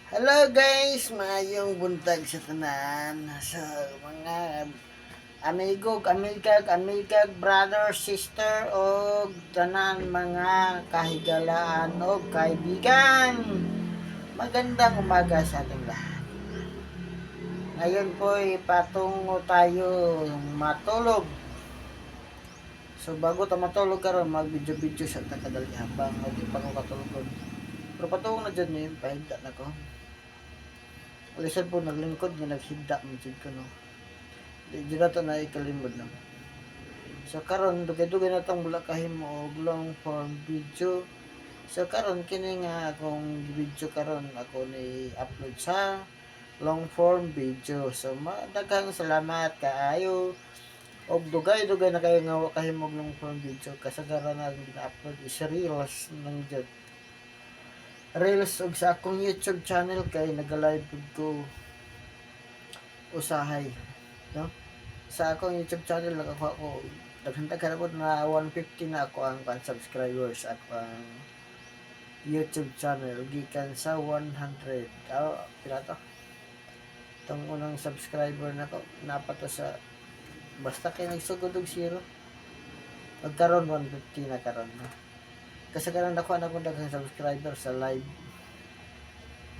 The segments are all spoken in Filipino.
Hello guys, maayong buntag sa tanan sa mga amigag, brother, sister o tanan mga kahigalaan o kaibigan. Magandang umaga sa ating lahat. Ngayon po ay patungo tayo matulog. So bago tayo matulog karon mag-video sa takadali habang hindi pa ko katulog. Pero patungo na dyan yun, pahinga na ko. Alisan po naglingkod nga naghigda mo dyan ko no. Di na ito na ikalimod no. So karon dugay-dugay na itong mula kahimo og long form video. So karon kini nga akong video karon ako ni upload sa long form video. So daghang salamat kaayo og dugay-dugay na kayo nga kahimo og long form video kasagaran na gina-upload is reels nang jud. Reels og sa akong YouTube channel kay naga-live ko usahay no. Sa akong YouTube channel nakakuha ko daghan po na 150 na ako ang subscribers at ang YouTube channel gikan sa 100 pila to itong unang subscriber na ko napato sa basta kay nagsugod og zero magkaron 150 na karon no? Kasi karon nakuha na ko daghang subscriber sa live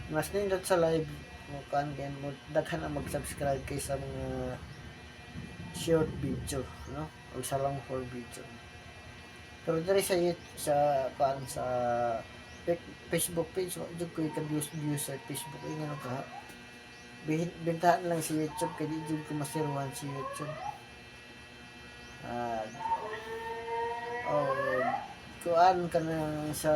mas nindot sa live mo kan gen mo daghan na mag-subscribe kaysa mga short video no o sa long form video pero diri sa kuan sa Facebook page jud ko ka-views sa Facebook ay ngano ka bintahan lang si YouTube kay di jud ko masirwan si YouTube oh kuan ka na sa